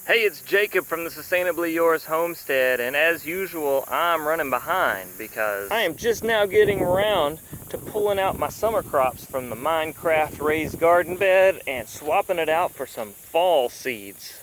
Hey, it's Jacob from the Sustainably Yours Homestead, and as usual, I'm running behind because I am just now getting around to pulling out my summer crops from the Minecraft raised garden bed and swapping it out for some fall seeds.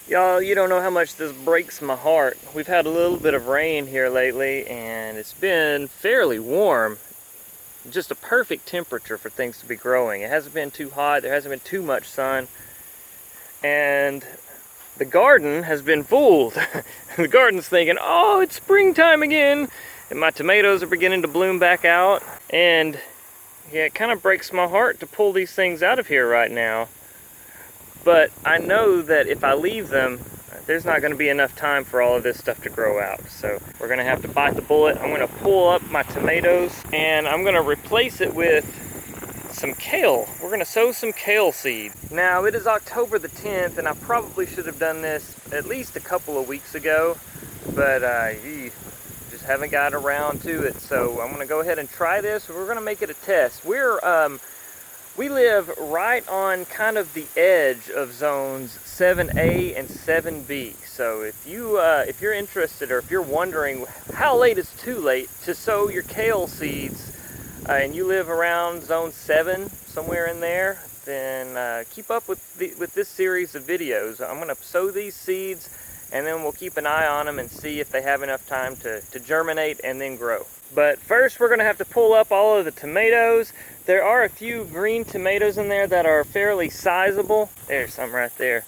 Y'all, you don't know how much this breaks my heart. We've had a little bit of rain here lately, and it's been fairly warm. Just a perfect temperature for things to be growing. It hasn't been too hot, there hasn't been too much sun, and the garden has been fooled. The garden's thinking, oh, it's springtime again, and my tomatoes are beginning to bloom back out, and yeah, it kind of breaks my heart to pull these things out of here right now. But I know that if I leave them, there's not going to be enough time for all of this stuff to grow out. So we're going to have to bite the bullet. I'm going to pull up my tomatoes and I'm going to replace it with some kale. We're going to sow some kale seed. Now it is October the 10th and I probably should have done this at least a couple of weeks ago, but just haven't gotten around to it. So I'm going to go ahead and try this. We're going to make it a test. We live right on kind of the edge of zones 7A and 7B. So if you're interested, or if you're wondering how late is too late to sow your kale seeds, and you live around zone 7, somewhere in there, then keep up with this series of videos. I'm going to sow these seeds, and then we'll keep an eye on them and see if they have enough time to germinate and then grow. But first we're going to have to pull up all of the tomatoes. There are a few green tomatoes in there that are fairly sizable. There's some right there.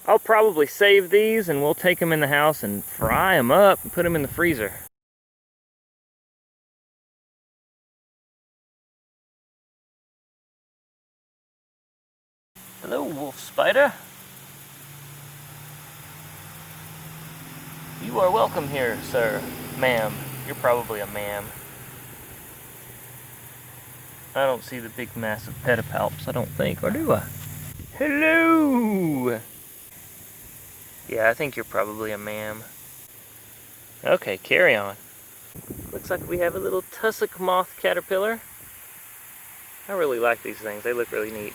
I'll probably save these and we'll take them in the house and fry them up and put them in the freezer. Hello, wolf spider. You are welcome here, sir. Ma'am. You're probably a ma'am. I don't see the big massive pedipalps, I don't think, or do I? Hello! Yeah, I think you're probably a ma'am. Okay, carry on. Looks like we have a little tussock moth caterpillar. I really like these things, they look really neat.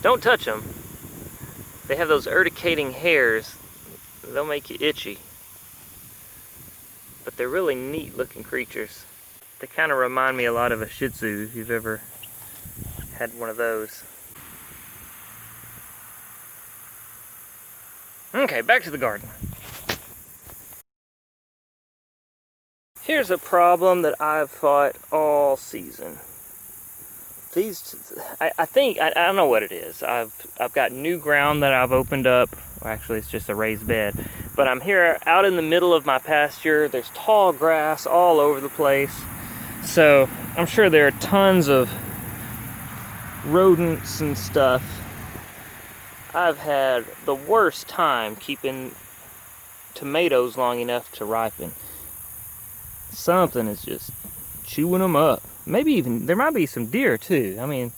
Don't touch them. They have those urticating hairs. They'll make you itchy. But they're really neat looking creatures. They kind of remind me a lot of a Shih Tzu, if you've ever had one of those. Okay, back to the garden. Here's a problem that I've fought all season. I don't know what it is. I've got new ground that I've opened up. Well, actually, it's just a raised bed. But I'm here out in the middle of my pasture. There's tall grass all over the place. So I'm sure there are tons of rodents and stuff. I've had the worst time keeping tomatoes long enough to ripen. Something is just chewing them up. Maybe even, there might be some deer too. I mean,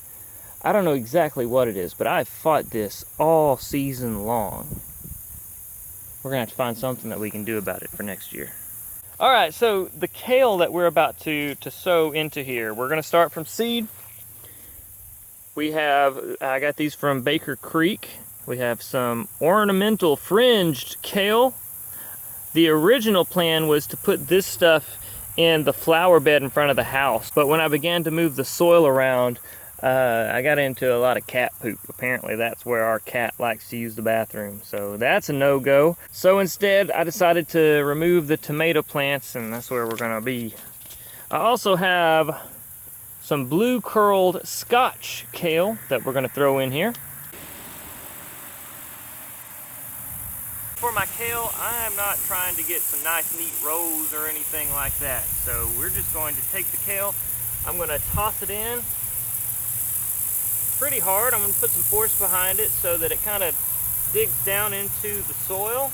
I don't know exactly what it is, but I've fought this all season long. We're gonna have to find something that we can do about it for next year. All right, so the kale that we're about to sow into here, we're gonna start from seed. I got these from Baker Creek. We have some ornamental fringed kale. The original plan was to put this stuff in the flower bed in front of the house, but when I began to move the soil around, I got into a lot of cat poop. Apparently that's where our cat likes to use the bathroom, so that's a no-go. So instead I decided to remove the tomato plants, and that's where we're gonna be. I also have some blue curled Scotch kale that we're gonna throw in here. for my kale, I am not trying to get some nice neat rows or anything like that. So we're just going to take the kale, I'm going to toss it in pretty hard. I'm going to put some force behind it so that it kind of digs down into the soil.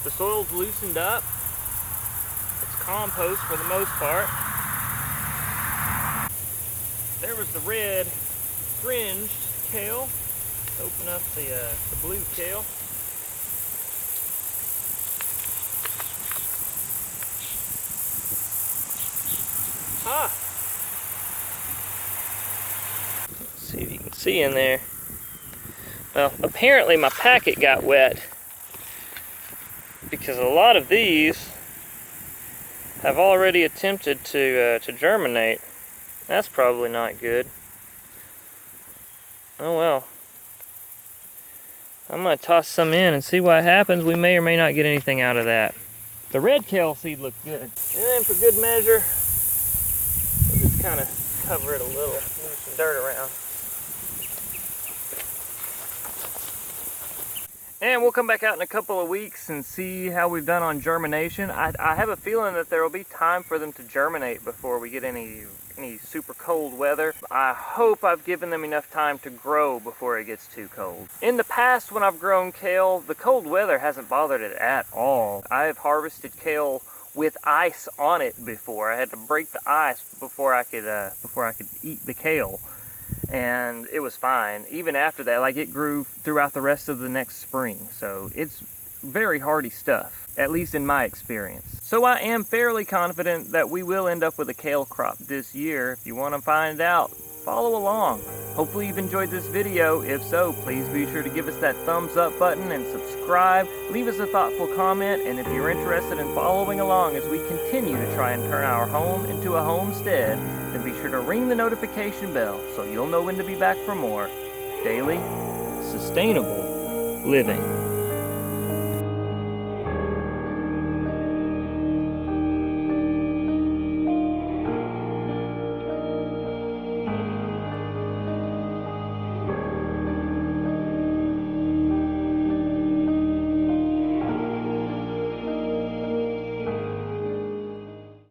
The soil's loosened up. It's compost for the most part. There was the red fringed kale. Let's open up the blue kale. Ah! Let's see if you can see in there. Well, apparently my packet got wet because a lot of these have already attempted to germinate. That's probably not good. Oh well. I'm going to toss some in and see what happens. We may or may not get anything out of that. The red kale seed looks good. And then for good measure, we'll just kind of cover it a little, move some dirt around. And we'll come back out in a couple of weeks and see how we've done on germination. I have a feeling that there will be time for them to germinate before we get any super cold weather. I hope I've given them enough time to grow before it gets too cold. In the past, when I've grown kale, the cold weather hasn't bothered it at all. I've harvested kale with ice on it before. I had to break the ice before I could eat the kale. And it was fine. Even after that, like, it grew throughout the rest of the next spring. So it's very hardy stuff, at least in my experience. So I am fairly confident that we will end up with a kale crop this year. If you want to find out, follow along. Hopefully you've enjoyed this video. If so, please be sure to give us that thumbs up button and subscribe. Leave us a thoughtful comment, and if you're interested in following along as we continue to try and turn our home into a homestead, then be sure to ring the notification bell so you'll know when to be back for more daily, sustainable living.